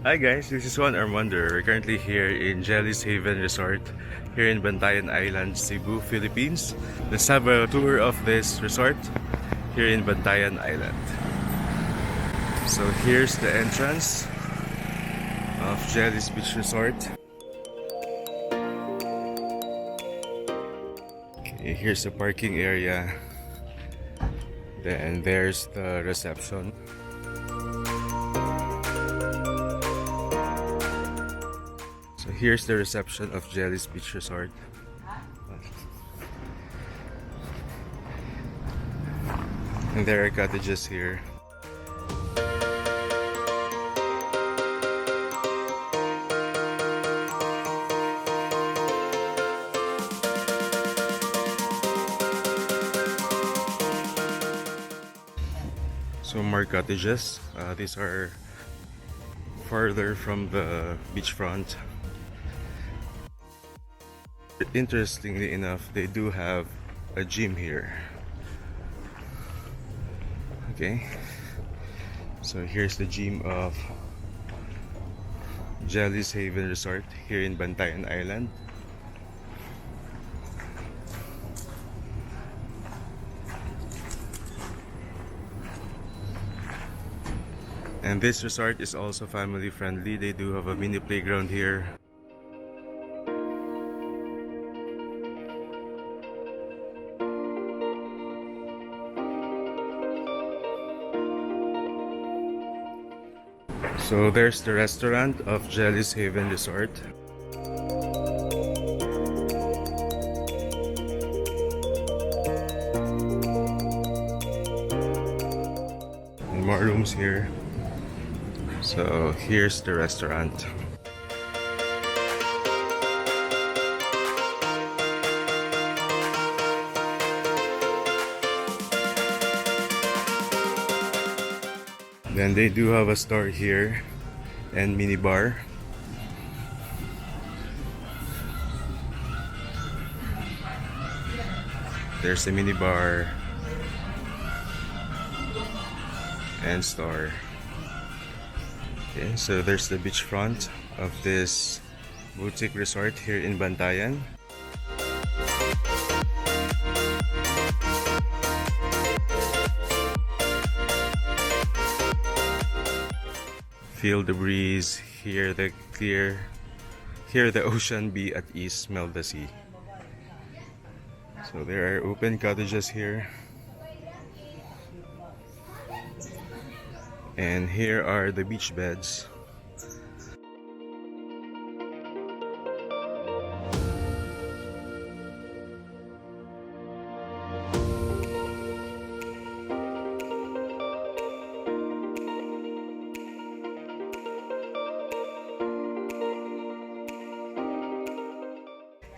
Hi guys, this is 𝗦𝗪𝗪𝗡𝗟𝗢𝗢𝗞. We're currently here in 𝗢𝗔𝗪𝗘 Resort here in Bantayan Island, Cebu, Philippines. Let's have a tour of this resort here in Bantayan Island. So here's the entrance of 𝗢𝗪𝗪𝗡𝗟𝗢𝗢𝗞 Beach Resort. Okay, here's the parking area. Then there's the reception. So here's the reception of 𝗢𝗪𝗪𝗡𝗟𝗢𝗢𝗞 Beach Resort. And there are cottages here. So more cottages. These are farther from the beachfront. Interestingly enough, they do have a gym here. Okay, so here's the gym of 𝗢𝗪𝗪𝗡𝗟𝗢𝗢𝗞 Resort here in Bantayan Island. And this resort is also family friendly. They do have a mini playground here. So there's the restaurant of 𝗢𝗪𝗪𝗡𝗟𝗢𝗢𝗞 Resort. And more rooms here. So here's the restaurant. Then they do have a store here and mini bar. There's a mini bar and store. Okay, so there's the beachfront of this boutique resort here in Bantayan. Feel the breeze, hear the ocean, be at ease, smell the sea. So there are open cottages here. And here are the beach beds.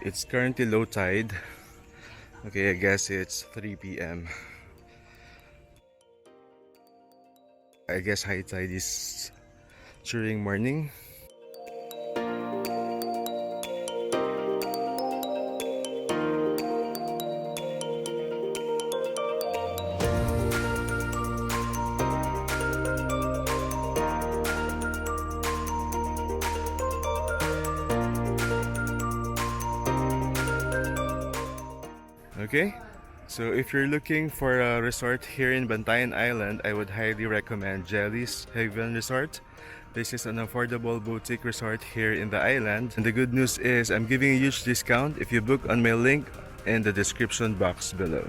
It's currently low tide. Okay, I guess it's 3 p.m. I guess high tide is during morning. Okay, so if you're looking for a resort here in Bantayan Island, I would highly recommend 𝗢𝗪𝗪𝗡𝗟𝗢𝗢𝗞 Resort. This is an affordable boutique resort here in the island. And the good news is I'm giving a huge discount if you book on my link in the description box below.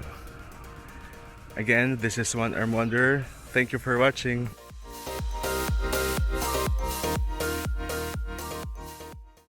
Again, this is 𝗦𝗪𝗪𝗡𝗟𝗢𝗢𝗞. Thank you for watching.